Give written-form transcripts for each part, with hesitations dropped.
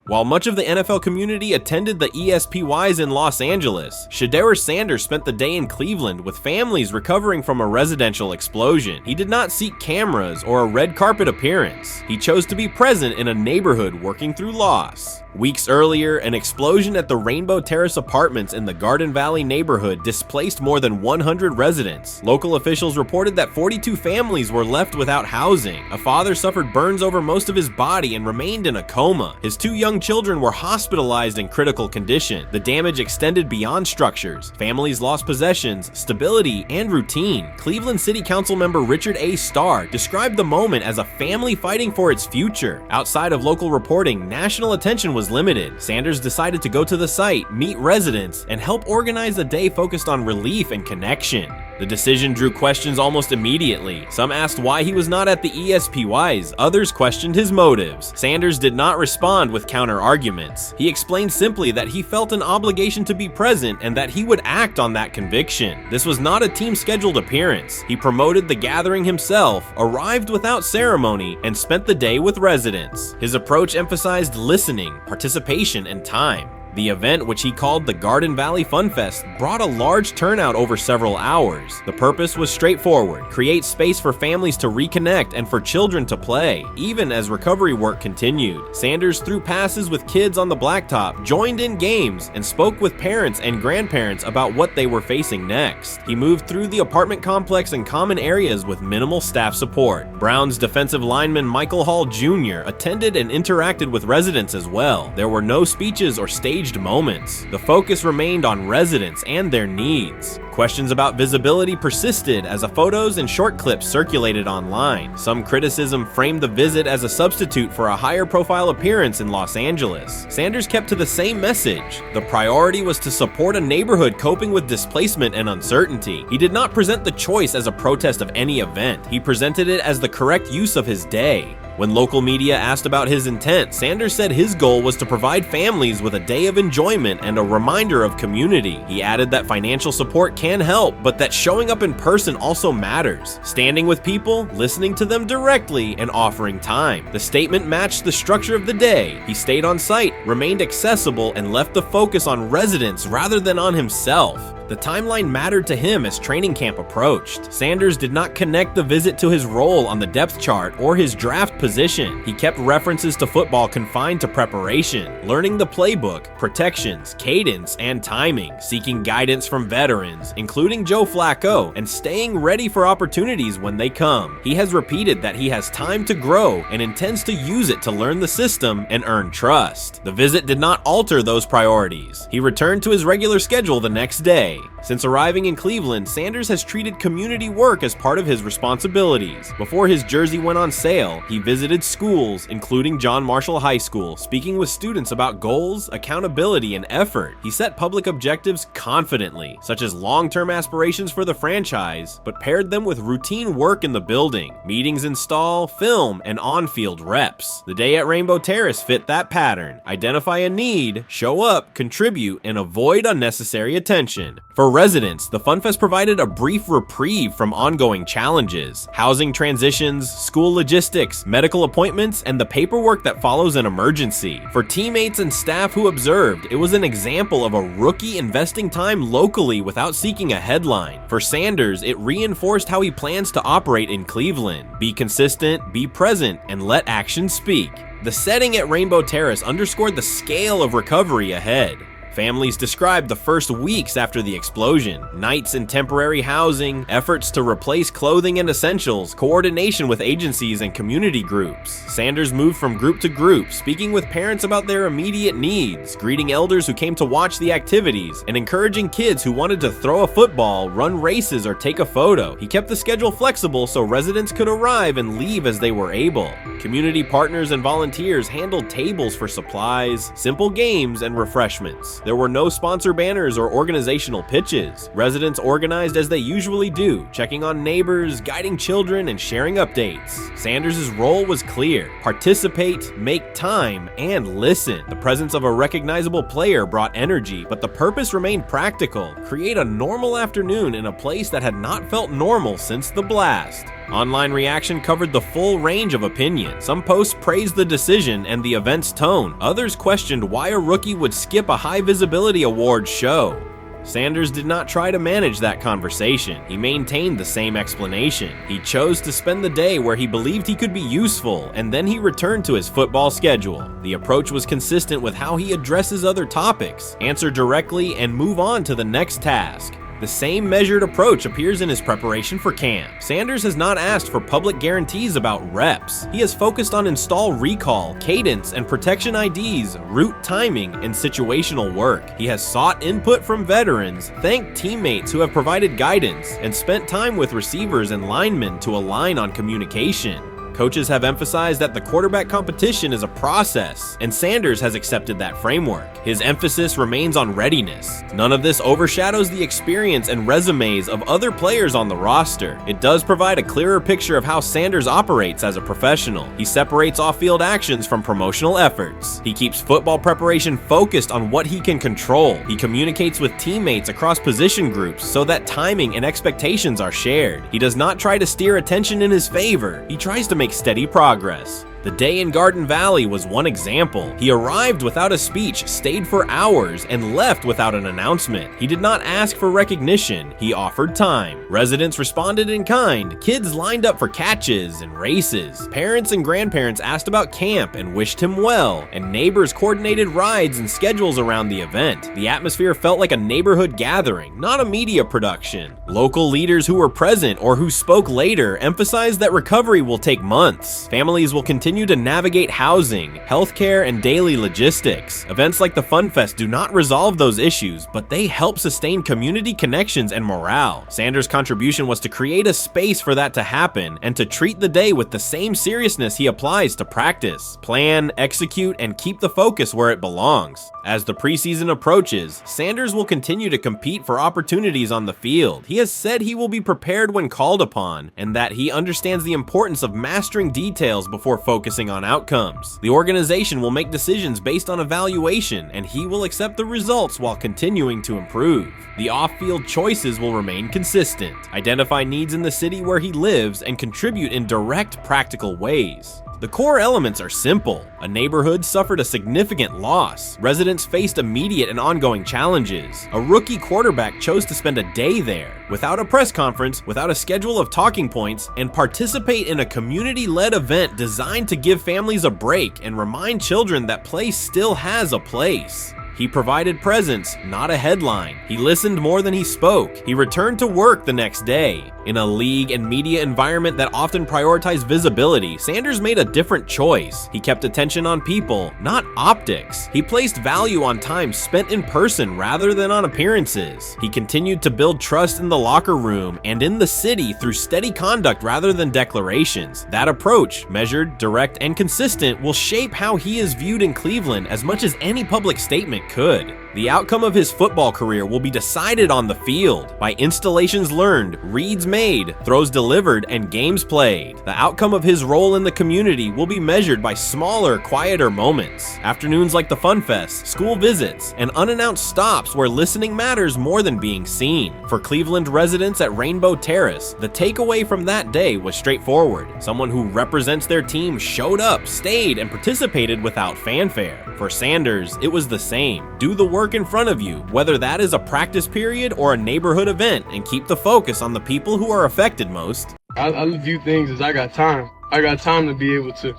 While much of the NFL community attended the ESPYs in Los Angeles, Shedeur Sanders spent the day in Cleveland with families recovering from a residential explosion. He did not seek cameras or a red carpet appearance. He chose to be present in a neighborhood working through loss. Weeks earlier, an explosion at the Rainbow Terrace apartments in the Garden Valley neighborhood displaced more than 100 residents. Local officials reported that 42 families were left without housing. A father suffered burns over most of his body and remained in a coma. His two young children were hospitalized in critical condition. The damage extended beyond structures. Families lost possessions, stability, and routine. Cleveland City Council member Richard A. Starr described the moment as a family fighting for its future. Outside of local reporting, national attention was limited. Sanders decided to go to the site, meet residents, and help organize a day focused on relief and connection. The decision drew questions almost immediately. Some asked why he was not at the ESPYs, others questioned his motives. Sanders did not respond with counter-arguments. He explained simply that he felt an obligation to be present and that he would act on that conviction. This was not a team-scheduled appearance. He promoted the gathering himself, arrived without ceremony, and spent the day with residents. His approach emphasized listening, participation, and time. The event, which he called the Garden Valley Fun Fest, brought a large turnout over several hours. The purpose was straightforward: create space for families to reconnect and for children to play, even as recovery work continued. Sanders threw passes with kids on the blacktop, joined in games, and spoke with parents and grandparents about what they were facing next. He moved through the apartment complex and common areas with minimal staff support. Browns defensive lineman Michael Hall Jr. attended and interacted with residents as well. There were no speeches or staged moments. The focus remained on residents and their needs. Questions about visibility persisted as photos and short clips circulated online. Some criticism framed the visit as a substitute for a higher profile appearance in Los Angeles. Sanders kept to the same message. The priority was to support a neighborhood coping with displacement and uncertainty. He did not present the choice as a protest of any event. He presented it as the correct use of his day. When local media asked about his intent, Sanders said his goal was to provide families with a day of enjoyment and a reminder of community. He added that financial support can help, but that showing up in person also matters. Standing with people, listening to them directly, and offering time. The statement matched the structure of the day. He stayed on site, remained accessible, and left the focus on residents rather than on himself. The timeline mattered to him as training camp approached. Sanders did not connect the visit to his role on the depth chart or his draft position. He kept references to football confined to preparation, learning the playbook, protections, cadence, and timing, seeking guidance from veterans, including Joe Flacco, and staying ready for opportunities when they come. He has repeated that he has time to grow and intends to use it to learn the system and earn trust. The visit did not alter those priorities. He returned to his regular schedule the next day. Since arriving in Cleveland, Sanders has treated community work as part of his responsibilities. Before his jersey went on sale, he visited schools, including John Marshall High School, speaking with students about goals, accountability, and effort. He set public objectives confidently, such as long-term aspirations for the franchise, but paired them with routine work in the building. Meetings install, film, and on-field reps. The day at Rainbow Terrace fit that pattern. Identify a need, show up, contribute, and avoid unnecessary attention. For residents, the FunFest provided a brief reprieve from ongoing challenges: housing transitions, school logistics, medical appointments, and the paperwork that follows an emergency. For teammates and staff who observed, it was an example of a rookie investing time locally without seeking a headline. For Sanders, it reinforced how he plans to operate in Cleveland: be consistent, be present, and let action speak. The setting at Rainbow Terrace underscored the scale of recovery ahead. Families described the first weeks after the explosion: nights in temporary housing, efforts to replace clothing and essentials, coordination with agencies and community groups. Sanders moved from group to group, speaking with parents about their immediate needs, greeting elders who came to watch the activities, and encouraging kids who wanted to throw a football, run races, or take a photo. He kept the schedule flexible so residents could arrive and leave as they were able. Community partners and volunteers handled tables for supplies, simple games, and refreshments. There were no sponsor banners or organizational pitches. Residents organized as they usually do, checking on neighbors, guiding children, and sharing updates. Sanders' role was clear: participate, make time, and listen. The presence of a recognizable player brought energy, but the purpose remained practical: create a normal afternoon in a place that had not felt normal since the blast. Online reaction covered the full range of opinion. Some posts praised the decision and the event's tone. Others questioned why a rookie would skip a high-visibility awards show. Sanders did not try to manage that conversation. He maintained the same explanation. He chose to spend the day where he believed he could be useful, and then he returned to his football schedule. The approach was consistent with how he addresses other topics: answer directly and move on to the next task. The same measured approach appears in his preparation for camp. Sanders has not asked for public guarantees about reps. He has focused on install recall, cadence, and protection IDs, route timing, and situational work. He has sought input from veterans, thanked teammates who have provided guidance, and spent time with receivers and linemen to align on communication. Coaches have emphasized that the quarterback competition is a process, and Sanders has accepted that framework. His emphasis remains on readiness. None of this overshadows the experience and resumes of other players on the roster. It does provide a clearer picture of how Sanders operates as a professional. He separates off-field actions from promotional efforts. He keeps football preparation focused on what he can control. He communicates with teammates across position groups so that timing and expectations are shared. He does not try to steer attention in his favor. He tries to make steady progress. The day in Garden Valley was one example. He arrived without a speech, stayed for hours, and left without an announcement. He did not ask for recognition. He offered time. Residents responded in kind. Kids lined up for catches and races. Parents and grandparents asked about camp and wished him well, and neighbors coordinated rides and schedules around the event. The atmosphere felt like a neighborhood gathering, not a media production. Local leaders who were present or who spoke later emphasized that recovery will take months. Families will continue to navigate housing, healthcare, and daily logistics. Events like the Fun Fest do not resolve those issues, but they help sustain community connections and morale. Sanders' contribution was to create a space for that to happen and to treat the day with the same seriousness he applies to practice, plan, execute, and keep the focus where it belongs. As the preseason approaches, Sanders will continue to compete for opportunities on the field. He has said he will be prepared when called upon, and that he understands the importance of mastering details before focusing on outcomes. The organization will make decisions based on evaluation, and he will accept the results while continuing to improve. The off-field choices will remain consistent, identify needs in the city where he lives, and contribute in direct, practical ways. The core elements are simple. A neighborhood suffered a significant loss. Residents faced immediate and ongoing challenges. A rookie quarterback chose to spend a day there, without a press conference, without a schedule of talking points, and participate in a community-led event designed to give families a break and remind children that play still has a place. He provided presence, not a headline. He listened more than he spoke. He returned to work the next day. In a league and media environment that often prioritize visibility, Sanders made a different choice. He kept attention on people, not optics. He placed value on time spent in person rather than on appearances. He continued to build trust in the locker room and in the city through steady conduct rather than declarations. That approach, measured, direct, and consistent, will shape how he is viewed in Cleveland as much as any public statement could. The outcome of his football career will be decided on the field by installations learned, reads made, throws delivered, and games played. The outcome of his role in the community will be measured by smaller, quieter moments. Afternoons like the Fun Fest, school visits, and unannounced stops where listening matters more than being seen. For Cleveland residents at Rainbow Terrace, the takeaway from that day was straightforward. Someone who represents their team showed up, stayed, and participated without fanfare. For Sanders, it was the same. Do the work in front of you, whether that is a practice period or a neighborhood event, and keep the focus on the people who are affected most. I view things as I got time. I got time to be able to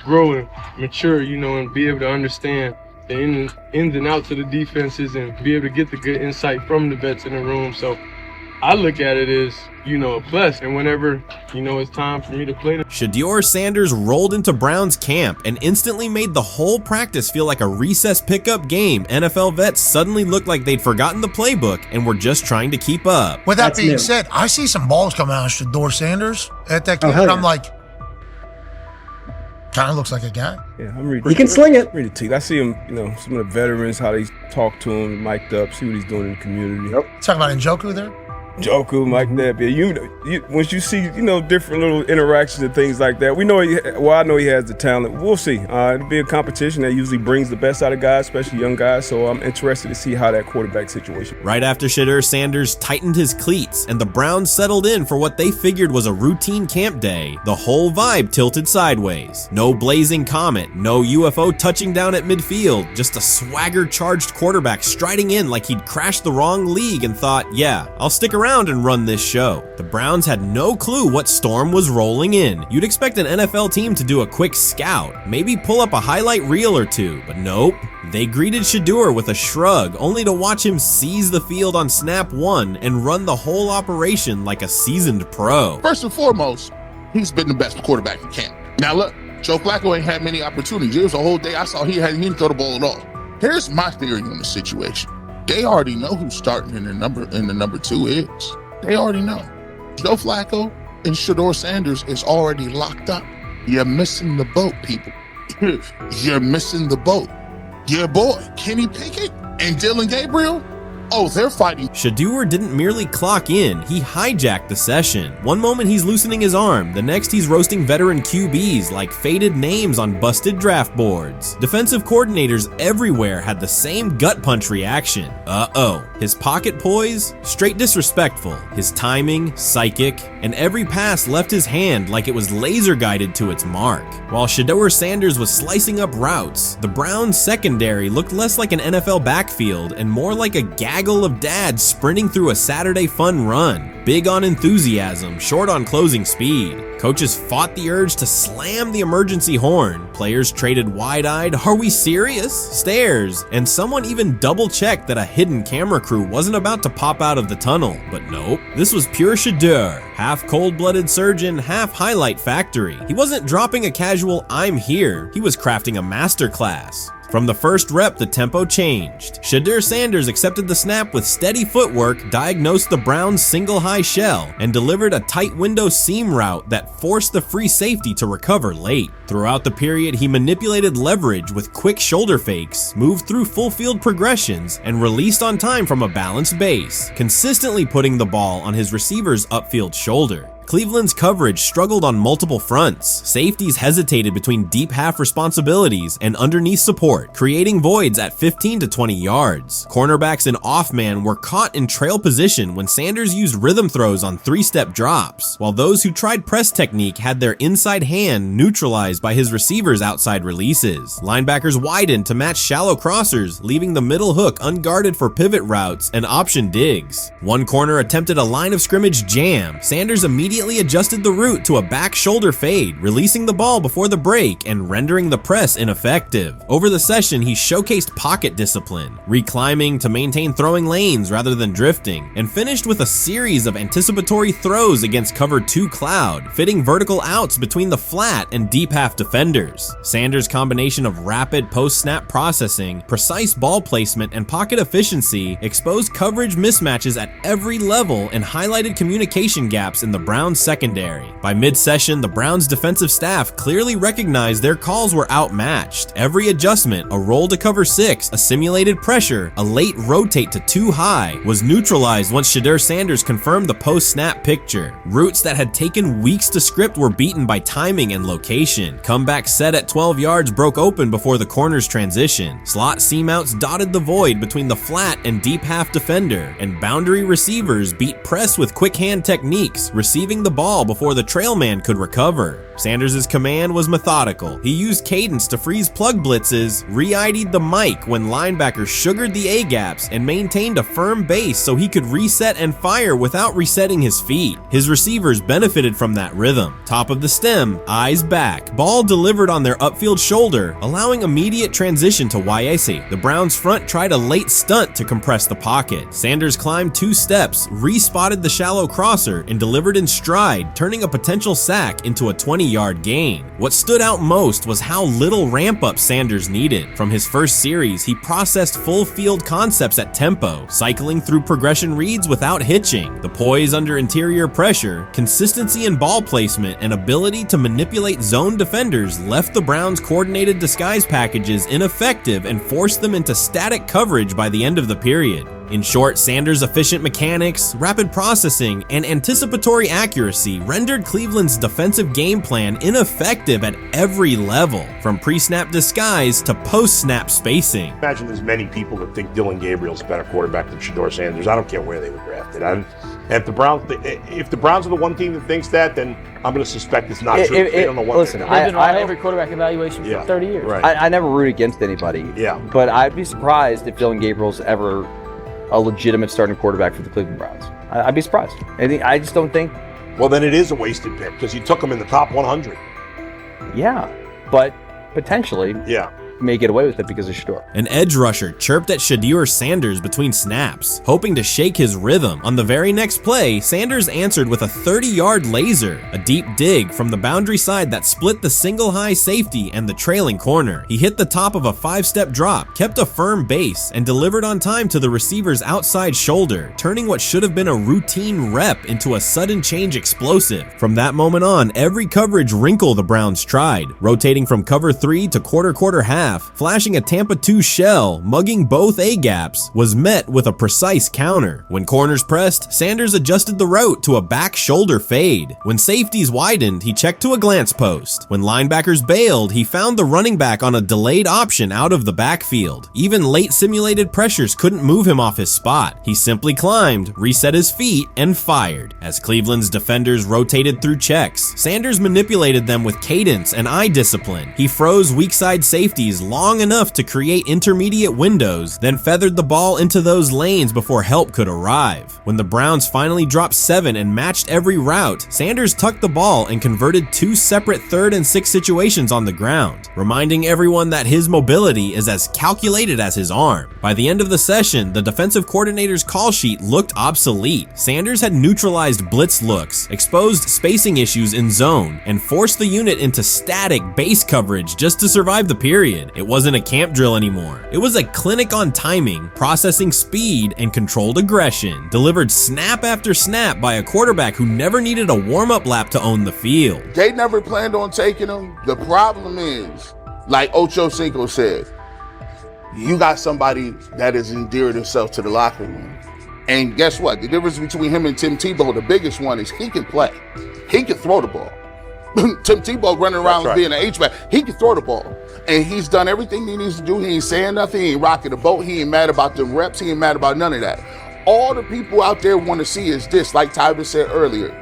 grow and mature, and be able to understand the ins and outs of the defenses and be able to get the good insight from the vets in the room. So I look at it as, a plus, and whenever, it's time for me to play. Shedeur Sanders rolled into Browns camp and instantly made the whole practice feel like a recess pickup game. NFL vets suddenly looked like they'd forgotten the playbook and were just trying to keep up. With that being said, I see some balls coming out of Shedeur Sanders at that camp, and I'm like, kind of looks like a guy. Yeah, I'm reading. He can sling it. Read the teeth. I see him, some of the veterans, how they talk to him, mic'd up, see what he's doing in the community. Talking about Njoku there? joker like that. But once you see, different little interactions and things like that, we know. I know he has the talent. We'll see. It'll be a competition that usually brings the best out of guys, especially young guys. So I'm interested to see how that quarterback situation. Right after Shedeur Sanders tightened his cleats and the Browns settled in for what they figured was a routine camp day, the whole vibe tilted sideways. No blazing comet, no UFO touching down at midfield, just a swagger-charged quarterback striding in like he'd crashed the wrong league and thought, yeah, I'll stick around and run this show. The Browns had no clue what storm was rolling in. You'd expect an NFL team to do a quick scout, maybe pull up a highlight reel or two, but nope. They greeted Shedeur with a shrug, only to watch him seize the field on snap one and run the whole operation like a seasoned pro. First and foremost, he's been the best quarterback in camp. Now look, Joe Flacco ain't had many opportunities. There was a whole day I saw he didn't throw the ball at all. Here's my theory on the situation. They already know who's starting in the number 2 is. They already know. Joe Flacco and Shedeur Sanders is already locked up. You're missing the boat, people. You're missing the boat. Your boy, Kenny Pickett and Dylan Gabriel, they're fighting. Shedeur didn't merely clock in, he hijacked the session. One moment he's loosening his arm, the next he's roasting veteran QBs like faded names on busted draft boards. Defensive coordinators everywhere had the same gut punch reaction. His pocket poise, straight disrespectful. His timing, psychic, and every pass left his hand like it was laser guided to its mark. While Shedeur Sanders was slicing up routes, the Browns secondary looked less like an NFL backfield and more like a gaggle of dads sprinting through a Saturday fun run. Big on enthusiasm, short on closing speed. Coaches fought the urge to slam the emergency horn. Players traded wide-eyed, "Are we serious?" stares, and someone even double-checked that a hidden camera crew wasn't about to pop out of the tunnel. But nope, this was pure Shedeur. Half cold-blooded surgeon, half highlight factory. He wasn't dropping a casual "I'm here," he was crafting a masterclass. From the first rep, the tempo changed. Shedeur Sanders accepted the snap with steady footwork, diagnosed the Browns' single high shell, and delivered a tight window seam route that forced the free safety to recover late. Throughout the period, he manipulated leverage with quick shoulder fakes, moved through full field progressions, and released on time from a balanced base, consistently putting the ball on his receiver's upfield shoulder. Cleveland's coverage struggled on multiple fronts. Safeties hesitated between deep half responsibilities and underneath support, creating voids at 15 to 20 yards. Cornerbacks and off-man were caught in trail position when Sanders used rhythm throws on 3-step drops, while those who tried press technique had their inside hand neutralized by his receivers' outside releases. Linebackers widened to match shallow crossers, leaving the middle hook unguarded for pivot routes and option digs. One corner attempted a line of scrimmage jam. Sanders immediately adjusted the route to a back shoulder fade, releasing the ball before the break and rendering the press ineffective. Over the session, he showcased pocket discipline, reclimbing to maintain throwing lanes rather than drifting, and finished with a series of anticipatory throws against cover 2 cloud, fitting vertical outs between the flat and deep half defenders. Sanders' combination of rapid post-snap processing, precise ball placement, and pocket efficiency exposed coverage mismatches at every level and highlighted communication gaps in the Browns secondary. By mid-session, the Browns defensive staff clearly recognized their calls were outmatched. Every adjustment, a roll to cover 6, a simulated pressure, a late rotate to 2 high, was neutralized once Shedeur Sanders confirmed the post-snap picture. Routes that had taken weeks to script were beaten by timing and location. Comeback set at 12 yards broke open before the corner's transition. Slot seam-outs dotted the void between the flat and deep half defender, and boundary receivers beat press with quick hand techniques, receiving the ball before the trail man could recover. Sanders' command was methodical. He used cadence to freeze plug blitzes, re-ID'd the mic when linebackers sugared the A-gaps, and maintained a firm base so he could reset and fire without resetting his feet. His receivers benefited from that rhythm. Top of the stem, eyes back, ball delivered on their upfield shoulder, allowing immediate transition to YAC. The Browns front tried a late stunt to compress the pocket. Sanders climbed 2 steps, re-spotted the shallow crosser, and delivered in stride, turning a potential sack into a 20-yard gain. What stood out most was how little ramp-up Sanders needed. From his first series, he processed full-field concepts at tempo, cycling through progression reads without hitching. The poise under interior pressure, consistency in ball placement, and ability to manipulate zone defenders left the Browns' coordinated disguise packages ineffective and forced them into static coverage by the end of the period. In short, Sanders' efficient mechanics, rapid processing, and anticipatory accuracy rendered Cleveland's defensive game plan ineffective at every level, from pre-snap disguise to post-snap spacing. Imagine there's many people that think Dylan Gabriel's a better quarterback than Shedeur Sanders. I don't care where they were drafted. And if the Browns are the one team that thinks that, then I'm going to suspect it's not true. They don't know what. Listen, I've been on every quarterback evaluation for 30 years. Right. I never root against anybody. Yeah. But I'd be surprised if Dylan Gabriel's ever a legitimate starting quarterback for the Cleveland Browns. I-I'd be surprised. I just don't think. Well, then it is a wasted pick because you took him in the top 100. Yeah, but potentially. Yeah. May get away with it because of Shedeur. An edge rusher chirped at Shedeur Sanders between snaps, hoping to shake his rhythm. On the very next play, Sanders answered with a 30-yard laser, a deep dig from the boundary side that split the single high safety and the trailing corner. He hit the top of a 5-step drop, kept a firm base, and delivered on time to the receiver's outside shoulder, turning what should have been a routine rep into a sudden change explosive. From that moment on, every coverage wrinkle the Browns tried, rotating from cover 3 to quarter half, flashing a Tampa 2 shell, mugging both A-gaps, was met with a precise counter. When corners pressed, Sanders adjusted the route to a back shoulder fade. When safeties widened, he checked to a glance post. When linebackers bailed, he found the running back on a delayed option out of the backfield. Even late simulated pressures couldn't move him off his spot. He simply climbed, reset his feet, and fired. As Cleveland's defenders rotated through checks, Sanders manipulated them with cadence and eye discipline. He froze weak side safeties long enough to create intermediate windows, then feathered the ball into those lanes before help could arrive. When the Browns finally dropped 7 and matched every route, Sanders tucked the ball and converted 2 separate 3rd and 6 situations on the ground, reminding everyone that his mobility is as calculated as his arm. By the end of the session, the defensive coordinator's call sheet looked obsolete. Sanders had neutralized blitz looks, exposed spacing issues in zone, and forced the unit into static base coverage just to survive the period. It wasn't a camp drill anymore. It was a clinic on timing, processing speed, and controlled aggression, delivered snap after snap by a quarterback who never needed a warm-up lap to own the field. They never planned on taking him. The problem is, like Ocho Cinco said, you got somebody that has endeared himself to the locker room. And guess what? The difference between him and Tim Tebow, the biggest one, is he can play. He can throw the ball. Tim Tebow running around being an H-back. He can throw the ball. And he's done everything he needs to do. He ain't saying nothing. He ain't rocking the boat. He ain't mad about the reps. He ain't mad about none of that. All the people out there want to see is this, like Tyler said earlier.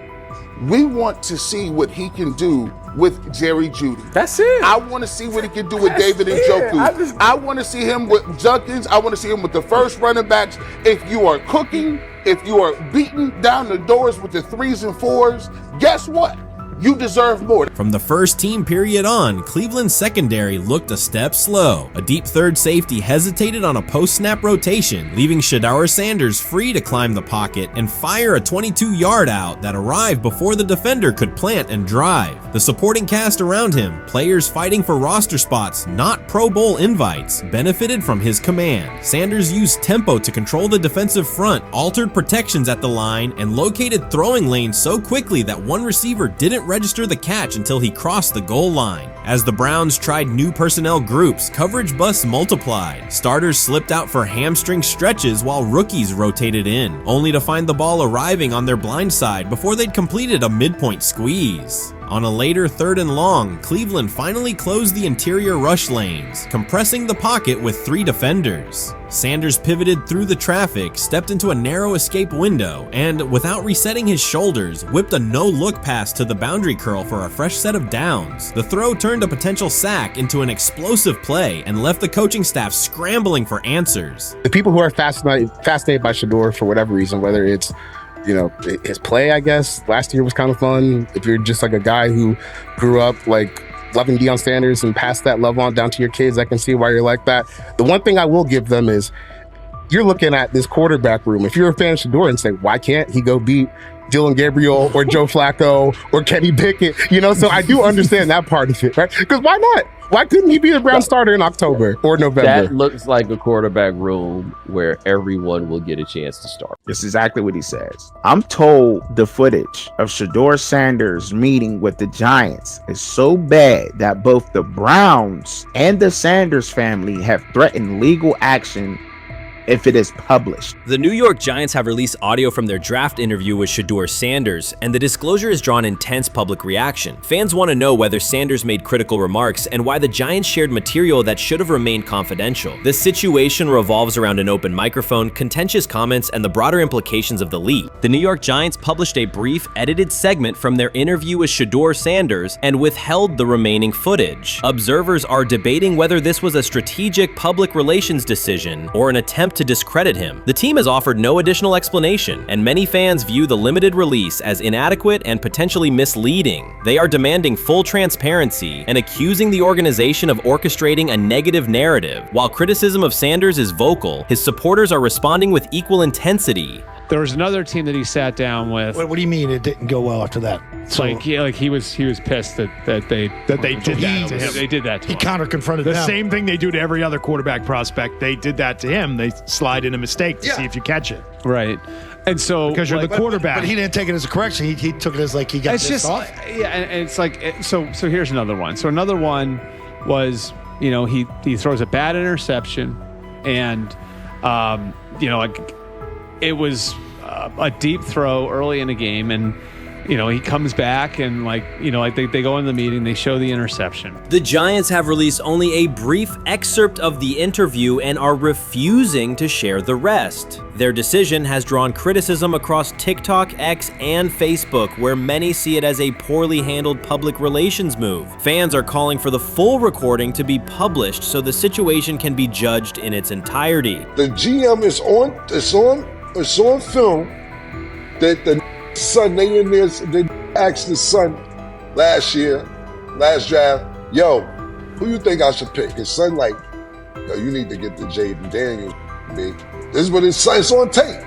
We want to see what he can do with Jerry Jeudy. That's it. I want to see what he can do with David Njoku. I want to see him with Junkins. I want to see him with the first running backs. If you are cooking, if you are beating down the doors with the 3s and 4s, guess what? You deserve more. From the first team period on, Cleveland's secondary looked a step slow. A deep third safety hesitated on a post-snap rotation, leaving Shedeur Sanders free to climb the pocket and fire a 22-yard out that arrived before the defender could plant and drive. The supporting cast around him, players fighting for roster spots, not Pro Bowl invites, benefited from his command. Sanders used tempo to control the defensive front, altered protections at the line, and located throwing lanes so quickly that one receiver didn't register the catch until he crossed the goal line. As the Browns tried new personnel groups, coverage busts multiplied. Starters slipped out for hamstring stretches while rookies rotated in, only to find the ball arriving on their blind side before they'd completed a midpoint squeeze. On a later 3rd and long, Cleveland finally closed the interior rush lanes, compressing the pocket with 3 defenders. Sanders pivoted through the traffic, stepped into a narrow escape window, and, without resetting his shoulders, whipped a no-look pass to the boundary curl for a fresh set of downs. The throw turned a potential sack into an explosive play and left the coaching staff scrambling for answers. The people who are fascinated by Shedeur for whatever reason, whether it's his play, I guess, last year was kind of fun. If you're just like a guy who grew up like loving Deion Sanders and passed that love on down to your kids, I can see why you're like that. The one thing I will give them is you're looking at this quarterback room. If you're a fan of Shedeur and say, why can't he go beat Dylan Gabriel or Joe Flacco or Kenny Pickett? So I do understand that part of it, right? Because why not? Why couldn't he be the Brown starter in October or November? That looks like a quarterback room where everyone will get a chance to start. That's exactly what he says. I'm told the footage of Shedeur Sanders meeting with the Giants is so bad that both the Browns and the Sanders family have threatened legal action if it is published. The New York Giants have released audio from their draft interview with Shedeur Sanders, and the disclosure has drawn intense public reaction. Fans want to know whether Sanders made critical remarks and why the Giants shared material that should have remained confidential. The situation revolves around an open microphone, contentious comments, and the broader implications of the league. The New York Giants published a brief, edited segment from their interview with Shedeur Sanders and withheld the remaining footage. Observers are debating whether this was a strategic public relations decision or an attempt to discredit him. The team has offered no additional explanation, and many fans view the limited release as inadequate and potentially misleading. They are demanding full transparency and accusing the organization of orchestrating a negative narrative. While criticism of Sanders is vocal, his supporters are responding with equal intensity. There was another team that he sat down with. What do you mean it didn't go well after that? So, he was pissed that they did that to him. They did that to him. He counter-confronted the them. same thing they do to every other quarterback prospect. They did that to him. They slide in a mistake to see if you catch it. Right. And so because you're the quarterback. But he didn't take it as a correction. He took it as like he got pissed off. Yeah, and it's like so here's another one. So another one was, he throws a bad interception, and it was a deep throw early in the game, and he comes back and they go in the meeting, they show the interception. The Giants have released only a brief excerpt of the interview and are refusing to share the rest. Their decision has drawn criticism across TikTok, X, and Facebook, where many see it as a poorly handled public relations move. Fans are calling for the full recording to be published so the situation can be judged in its entirety. The GM is on film that the son, they asked the son last draft, yo, who you think I should pick? His son like, yo, you need to get the Jaden Daniels, big. This is what his son, it's on tape.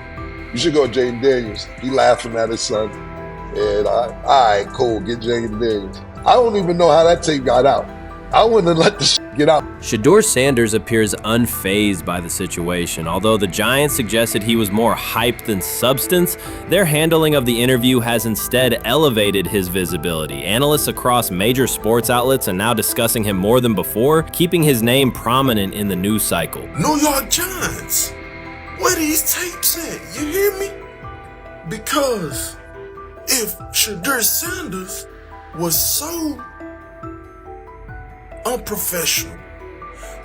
You should go Jaden Daniels. He laughing at his son. And all right, cool, get Jaden Daniels. I don't even know how that tape got out. I wouldn't have let the shit get out. Shedeur Sanders appears unfazed by the situation. Although the Giants suggested he was more hype than substance, their handling of the interview has instead elevated his visibility. Analysts across major sports outlets are now discussing him more than before, keeping his name prominent in the news cycle. New York Giants, where these tapes at? You hear me? Because if Shedeur Sanders was so unprofessional,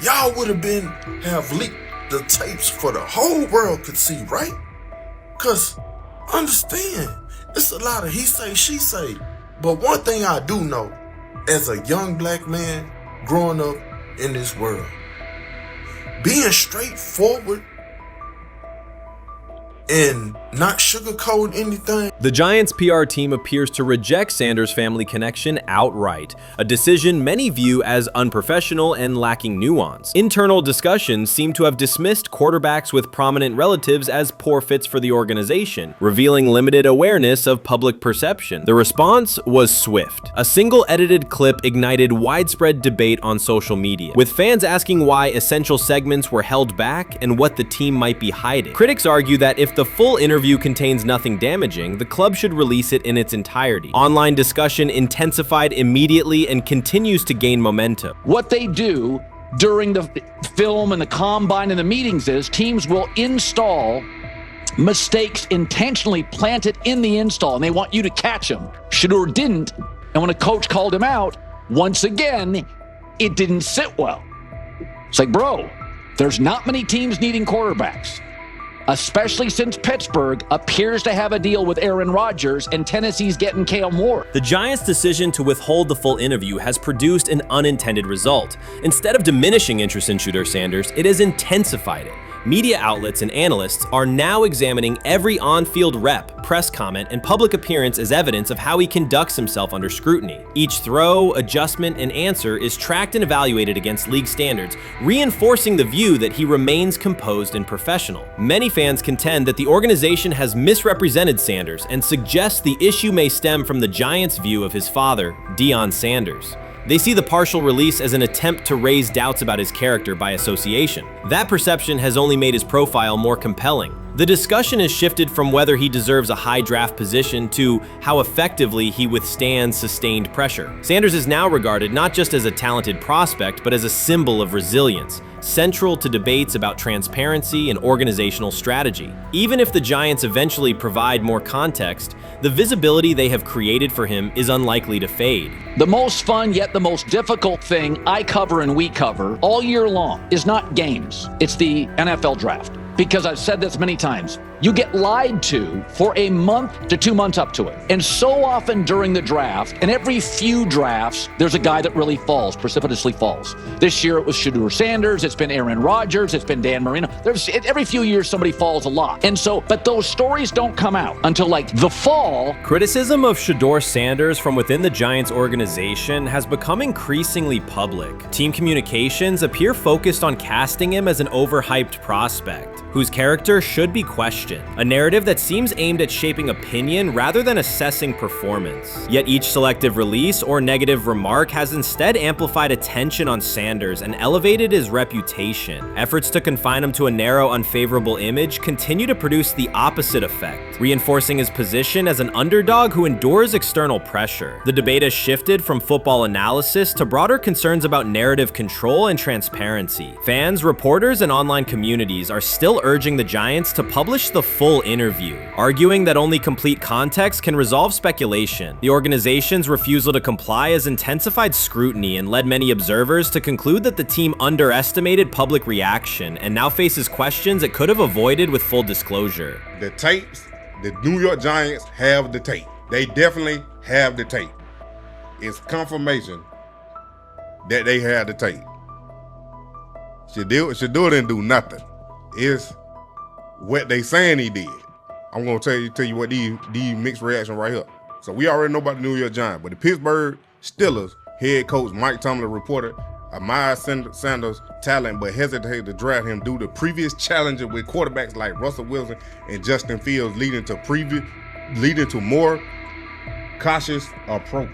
y'all would have leaked the tapes for the whole world could see, right? Cause understand, it's a lot of he say, she say. But one thing I do know, as a young black man growing up in this world, being straightforward and not sugarcoat anything. The Giants' PR team appears to reject Sanders' family connection outright, a decision many view as unprofessional and lacking nuance. Internal discussions seem to have dismissed quarterbacks with prominent relatives as poor fits for the organization, revealing limited awareness of public perception. The response was swift. A single edited clip ignited widespread debate on social media, with fans asking why essential segments were held back and what the team might be hiding. Critics argue that if the full interview contains nothing damaging, the club should release it in its entirety. Online discussion intensified immediately and continues to gain momentum. What they do during the film and the combine and the meetings is teams will install mistakes intentionally planted in the install, and they want you to catch them. Shedeur didn't, and when a coach called him out, once again, it didn't sit well. It's like, bro, there's not many teams needing quarterbacks, especially since Pittsburgh appears to have a deal with Aaron Rodgers and Tennessee's getting Kale Moore. The Giants' decision to withhold the full interview has produced an unintended result. Instead of diminishing interest in Shedeur Sanders, it has intensified it. Media outlets and analysts are now examining every on-field rep, press comment, and public appearance as evidence of how he conducts himself under scrutiny. Each throw, adjustment, and answer is tracked and evaluated against league standards, reinforcing the view that he remains composed and professional. Many fans contend that the organization has misrepresented Sanders and suggest the issue may stem from the Giants' view of his father, Deion Sanders. They see the partial release as an attempt to raise doubts about his character by association. That perception has only made his profile more compelling. The discussion has shifted from whether he deserves a high draft position to how effectively he withstands sustained pressure. Sanders is now regarded not just as a talented prospect, but as a symbol of resilience, central to debates about transparency and organizational strategy. Even if the Giants eventually provide more context, the visibility they have created for him is unlikely to fade. The most fun yet the most difficult thing I cover and we cover all year long is not games. It's the NFL draft. Because I've said this many times, you get lied to for a month to 2 months up to it. And so often during the draft, and every few drafts, there's a guy that really falls, precipitously falls. This year it was Shedeur Sanders, it's been Aaron Rodgers, it's been Dan Marino. Every few years somebody falls a lot. And so, but those stories don't come out until like the fall. Criticism of Shedeur Sanders from within the Giants organization has become increasingly public. Team communications appear focused on casting him as an overhyped prospect, whose character should be questioned. A narrative that seems aimed at shaping opinion rather than assessing performance. Yet each selective release or negative remark has instead amplified attention on Sanders and elevated his reputation. Efforts to confine him to a narrow, unfavorable image continue to produce the opposite effect, reinforcing his position as an underdog who endures external pressure. The debate has shifted from football analysis to broader concerns about narrative control and transparency. Fans, reporters, and online communities are still urging the Giants to publish the full interview, arguing that only complete context can resolve speculation. The organization's refusal to comply has intensified scrutiny and led many observers to conclude that the team underestimated public reaction and now faces questions it could have avoided with full disclosure. The tapes, the New York Giants have the tape. They definitely have the tape. It's confirmation that they have the tape. Shedeur didn't do nothing. It's what they saying he did. I'm gonna tell you what these mixed reaction right here. So we already know about the New York Giants, but the Pittsburgh Steelers head coach Mike Tomlin reported Miles Sanders' talent, but hesitated to draft him due to previous challenges with quarterbacks like Russell Wilson and Justin Fields, leading to more cautious approach.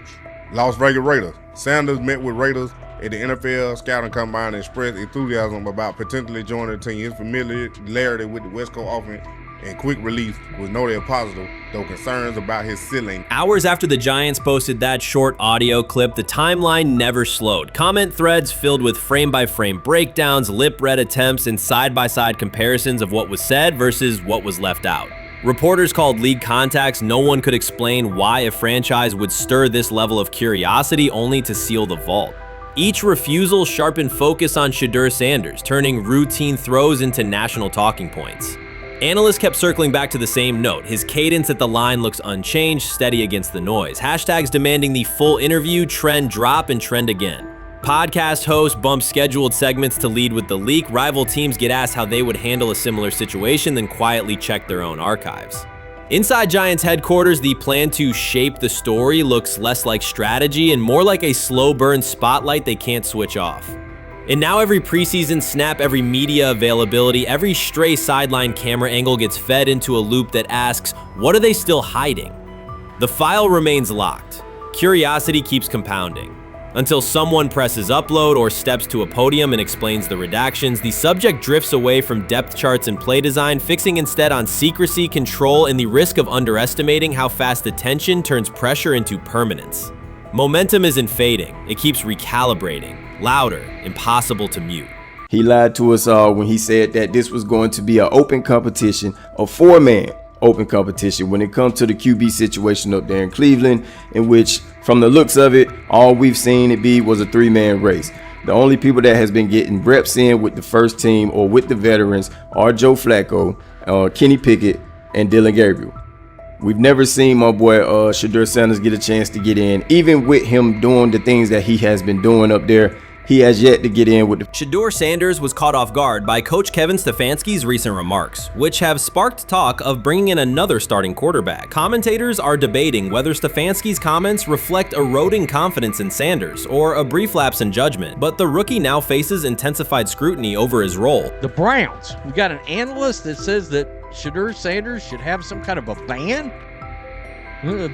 Las Vegas Raiders. Sanders met with Raiders at the NFL scouting combine and expressed enthusiasm about potentially joining the team. His familiarity with the West Coast offense and quick release was noted positive, though concerns about his ceiling. Hours after the Giants posted that short audio clip, the timeline never slowed. Comment threads filled with frame-by-frame breakdowns, lip-read attempts, and side-by-side comparisons of what was said versus what was left out. Reporters called league contacts. No one could explain why a franchise would stir this level of curiosity only to seal the vault. Each refusal sharpened focus on Shedeur Sanders, turning routine throws into national talking points. Analysts kept circling back to the same note. His cadence at the line looks unchanged, steady against the noise. Hashtags demanding the full interview, trend drop, and trend again. Podcast hosts bump scheduled segments to lead with the leak. Rival teams get asked how they would handle a similar situation, then quietly check their own archives. Inside Giants headquarters, the plan to shape the story looks less like strategy and more like a slow burn spotlight they can't switch off. And now every preseason snap, every media availability, every stray sideline camera angle gets fed into a loop that asks, what are they still hiding? The file remains locked. Curiosity keeps compounding. Until someone presses upload or steps to a podium and explains the redactions, the subject drifts away from depth charts and play design, fixing instead on secrecy, control, and the risk of underestimating how fast attention turns pressure into permanence. Momentum isn't fading, it keeps recalibrating, louder, impossible to mute. He lied to us all when he said that this was going to be an open competition, a four-man open competition when it comes to the QB situation up there in Cleveland, in which, from the looks of it, all we've seen it be was a three-man race. The only people that has been getting reps in with the first team or with the veterans are Joe Flacco, Kenny Pickett, and Dylan Gabriel. We've never seen my boy Shedeur Sanders get a chance to get in. Even with him doing the things that he has been doing up there, he has yet to get in with the... Shedeur Sanders was caught off guard by Coach Kevin Stefanski's recent remarks, which have sparked talk of bringing in another starting quarterback. Commentators are debating whether Stefanski's comments reflect eroding confidence in Sanders or a brief lapse in judgment, but the rookie now faces intensified scrutiny over his role. The Browns, we got an analyst that says that Shedeur Sanders should have some kind of a ban?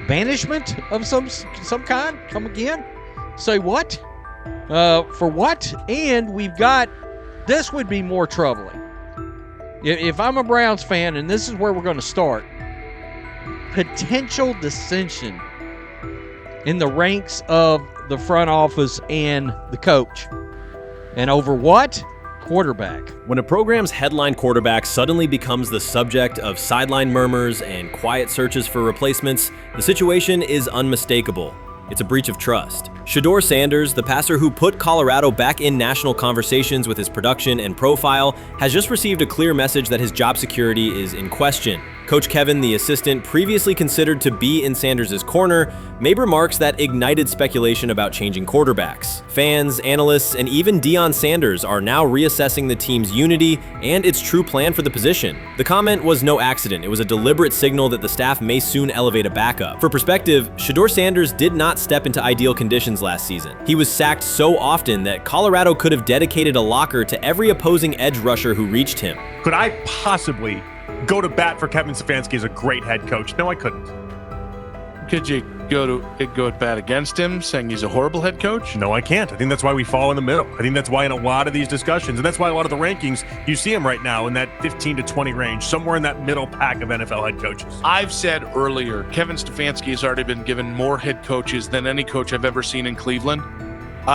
Banishment of some kind? Come again? Say what? For what? And we've got, this would be more troubling. If I'm a Browns fan, and this is where we're going to start, potential dissension in the ranks of the front office and the coach. And over what? Quarterback. When a program's headline quarterback suddenly becomes the subject of sideline murmurs and quiet searches for replacements, the situation is unmistakable. It's a breach of trust. Shedeur Sanders, the passer who put Colorado back in national conversations with his production and profile, has just received a clear message that his job security is in question. Coach Kevin, the assistant previously considered to be in Sanders' corner, made remarks that ignited speculation about changing quarterbacks. Fans, analysts, and even Deion Sanders are now reassessing the team's unity and its true plan for the position. The comment was no accident. It was a deliberate signal that the staff may soon elevate a backup. For perspective, Shedeur Sanders did not step into ideal conditions last season. He was sacked so often that Colorado could have dedicated a locker to every opposing edge rusher who reached him. Could I possibly go to bat for Kevin Stefanski as a great head coach? No, I couldn't. Could you go to bat against him, saying he's a horrible head coach? No, I can't. I think that's why we fall in the middle. I think that's why in a lot of these discussions, and that's why a lot of the rankings, you see him right now in that 15 to 20 range, somewhere in that middle pack of NFL head coaches. I've said earlier, Kevin Stefanski has already been given more head coaches than any coach I've ever seen in Cleveland.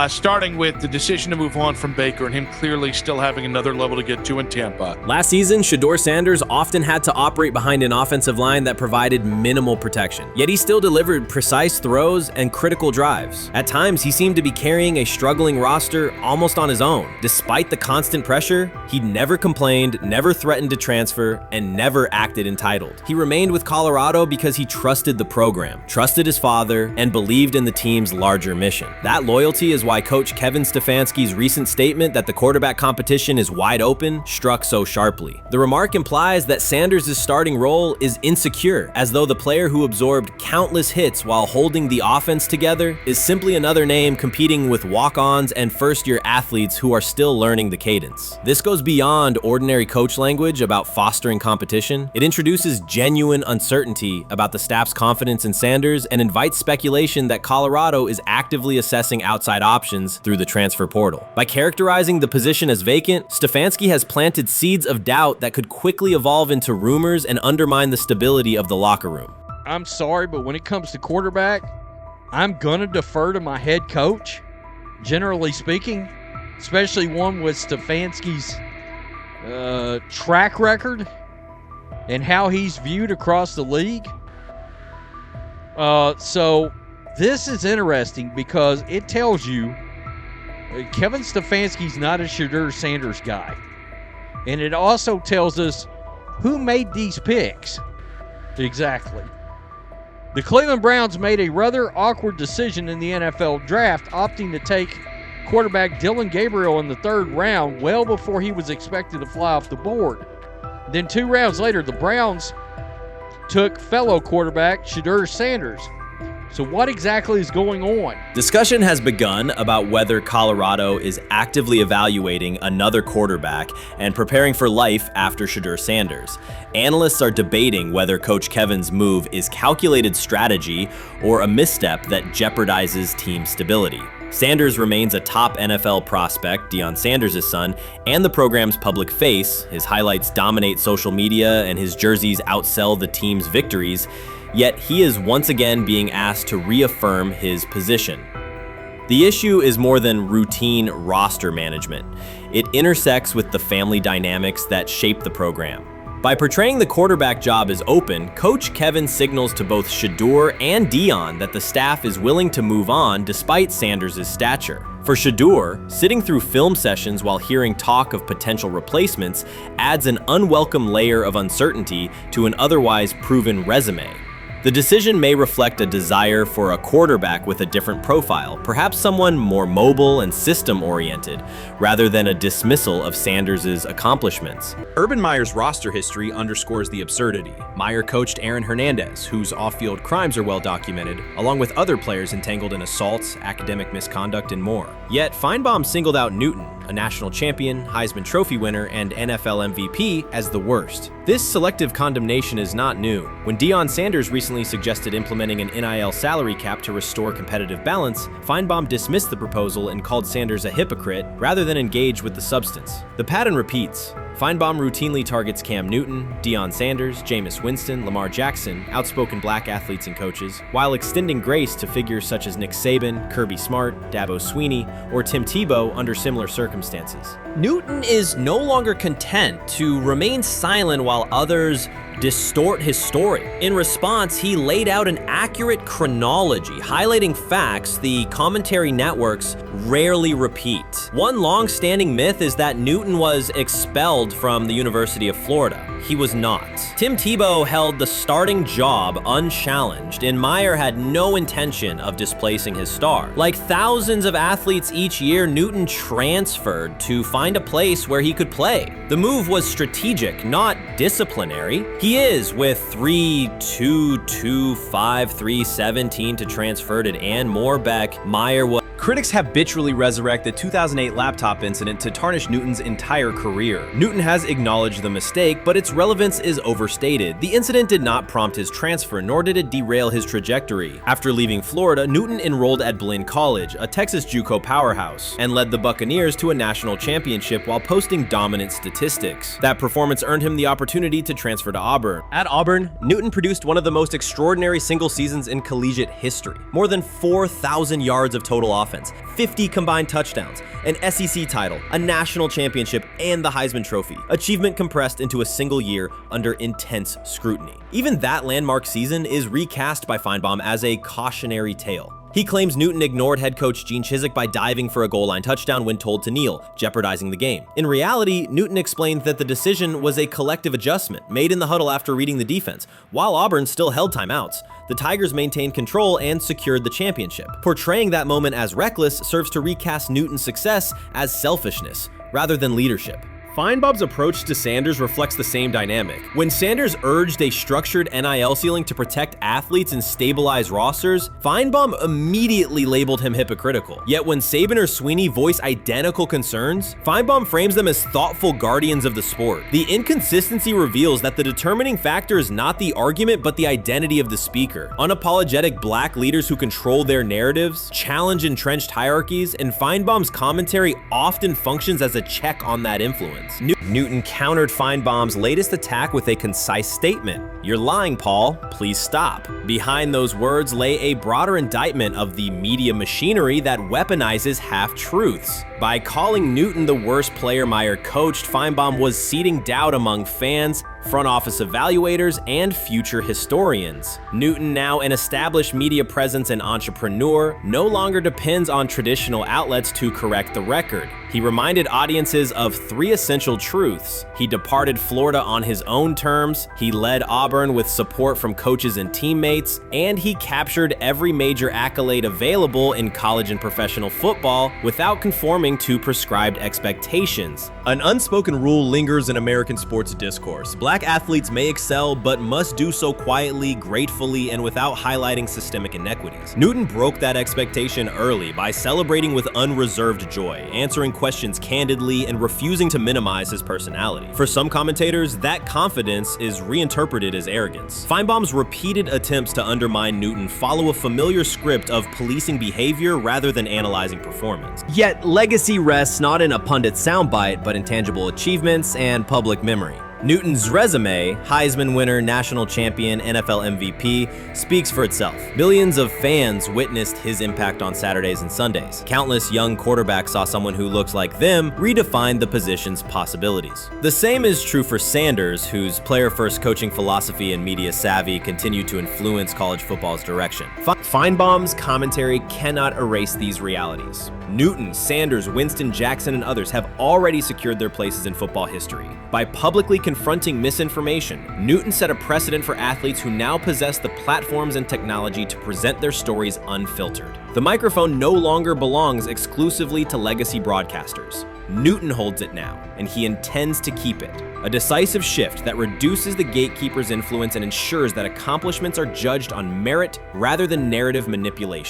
Starting with the decision to move on from Baker and him clearly still having another level to get to in Tampa. Last season, Shedeur Sanders often had to operate behind an offensive line that provided minimal protection, yet he still delivered precise throws and critical drives. At times, he seemed to be carrying a struggling roster almost on his own. Despite the constant pressure, he never complained, never threatened to transfer, and never acted entitled. He remained with Colorado because he trusted the program, trusted his father, and believed in the team's larger mission. That loyalty is why Coach Kevin Stefanski's recent statement that the quarterback competition is wide open struck so sharply. The remark implies that Sanders' starting role is insecure, as though the player who absorbed countless hits while holding the offense together is simply another name competing with walk-ons and first-year athletes who are still learning the cadence. This goes beyond ordinary coach language about fostering competition. It introduces genuine uncertainty about the staff's confidence in Sanders and invites speculation that Colorado is actively assessing outside options through the transfer portal. By characterizing the position as vacant, Stefanski has planted seeds of doubt that could quickly evolve into rumors and undermine the stability of the locker room. I'm sorry, but when it comes to quarterback, I'm going to defer to my head coach, generally speaking, especially one with Stefanski's track record and how he's viewed across the league. So this is interesting because it tells you Kevin Stefanski's not a Shedeur Sanders guy. And it also tells us who made these picks. Exactly. The Cleveland Browns made a rather awkward decision in the NFL draft, opting to take quarterback Dillon Gabriel in the 3rd round, well before he was expected to fly off the board. Then 2 rounds later, the Browns took fellow quarterback Shedeur Sanders. So what exactly is going on? Discussion has begun about whether Colorado is actively evaluating another quarterback and preparing for life after Shedeur Sanders. Analysts are debating whether Coach Kevin's move is calculated strategy or a misstep that jeopardizes team stability. Sanders remains a top NFL prospect, Deion Sanders' son, and the program's public face. His highlights dominate social media and his jerseys outsell the team's victories. Yet he is once again being asked to reaffirm his position. The issue is more than routine roster management. It intersects with the family dynamics that shape the program. By portraying the quarterback job as open, Coach Kevin signals to both Shedeur and Deion that the staff is willing to move on despite Sanders' stature. For Shedeur, sitting through film sessions while hearing talk of potential replacements adds an unwelcome layer of uncertainty to an otherwise proven resume. The decision may reflect a desire for a quarterback with a different profile, perhaps someone more mobile and system-oriented, rather than a dismissal of Sanders' accomplishments. Urban Meyer's roster history underscores the absurdity. Meyer coached Aaron Hernandez, whose off-field crimes are well documented, along with other players entangled in assaults, academic misconduct, and more. Yet Feinbaum singled out Newton, a national champion, Heisman Trophy winner, and NFL MVP, as the worst. This selective condemnation is not new. When Deion Sanders recently suggested implementing an NIL salary cap to restore competitive balance, Feinbaum dismissed the proposal and called Sanders a hypocrite rather than engage with the substance. The pattern repeats. Feinbaum routinely targets Cam Newton, Deion Sanders, Jameis Winston, Lamar Jackson, outspoken black athletes and coaches, while extending grace to figures such as Nick Saban, Kirby Smart, Dabo Swinney, or Tim Tebow under similar circumstances. Newton is no longer content to remain silent while others distort his story. In response, he laid out an accurate chronology, highlighting facts the commentary networks rarely repeat. One long-standing myth is that Newton was expelled from the University of Florida. He was not. Tim Tebow held the starting job unchallenged, and Meyer had no intention of displacing his star. Like thousands of athletes each year, Newton transferred to find a place where he could play. The move was strategic, not disciplinary. He is with 3-2-2-5-3-17 to transfer to and Moorbeck. Meyer was. Critics habitually resurrect the 2008 laptop incident to tarnish Newton's entire career. Newton has acknowledged the mistake, but its relevance is overstated. The incident did not prompt his transfer, nor did it derail his trajectory. After leaving Florida, Newton enrolled at Blinn College, a Texas JUCO powerhouse, and led the Buccaneers to a national championship while posting dominant statistics. That performance earned him the opportunity to transfer to Auburn. At Auburn, Newton produced one of the most extraordinary single seasons in collegiate history. More than 4,000 yards of total offense, 50 combined touchdowns, an SEC title, a national championship, and the Heisman Trophy. Achievement compressed into a single year under intense scrutiny. Even that landmark season is recast by Feinbaum as a cautionary tale. He claims Newton ignored head coach Gene Chizik by diving for a goal line touchdown when told to kneel, jeopardizing the game. In reality, Newton explained that the decision was a collective adjustment made in the huddle after reading the defense. While Auburn still held timeouts, the Tigers maintained control and secured the championship. Portraying that moment as reckless serves to recast Newton's success as selfishness rather than leadership. Feinbaum's approach to Sanders reflects the same dynamic. When Sanders urged a structured NIL ceiling to protect athletes and stabilize rosters, Feinbaum immediately labeled him hypocritical. Yet when Saban or Swinney voice identical concerns, Feinbaum frames them as thoughtful guardians of the sport. The inconsistency reveals that the determining factor is not the argument but the identity of the speaker. Unapologetic black leaders who control their narratives, challenge entrenched hierarchies, and Feinbaum's commentary often functions as a check on that influence. Newton countered Feinbaum's latest attack with a concise statement. "You're lying, Paul. Please stop." Behind those words lay a broader indictment of the media machinery that weaponizes half-truths. By calling Newton the worst player Meyer coached, Feinbaum was seeding doubt among fans, front office evaluators, and future historians. Newton, now an established media presence and entrepreneur, no longer depends on traditional outlets to correct the record. He reminded audiences of 3 essential truths. He departed Florida on his own terms, he led Auburn with support from coaches and teammates, and he captured every major accolade available in college and professional football without conforming to prescribed expectations. An unspoken rule lingers in American sports discourse. Black athletes may excel, but must do so quietly, gratefully, and without highlighting systemic inequities. Newton broke that expectation early by celebrating with unreserved joy, answering questions candidly, and refusing to minimize his personality. For some commentators, that confidence is reinterpreted as arrogance. Feinbaum's repeated attempts to undermine Newton follow a familiar script of policing behavior rather than analyzing performance. Yet, legacy rests not in a pundit's soundbite, but in tangible achievements and public memory. Newton's resume, Heisman winner, national champion, NFL MVP, speaks for itself. Millions of fans witnessed his impact on Saturdays and Sundays. Countless young quarterbacks saw someone who looked like them redefine the position's possibilities. The same is true for Sanders, whose player-first coaching philosophy and media savvy continue to influence college football's direction. Feinbaum's commentary cannot erase these realities. Newton, Sanders, Winston, Jackson, and others have already secured their places in football history. By publicly confronting misinformation, Newton set a precedent for athletes who now possess the platforms and technology to present their stories unfiltered. The microphone no longer belongs exclusively to legacy broadcasters. Newton holds it now, and he intends to keep it. A decisive shift that reduces the gatekeeper's influence and ensures that accomplishments are judged on merit rather than narrative manipulation.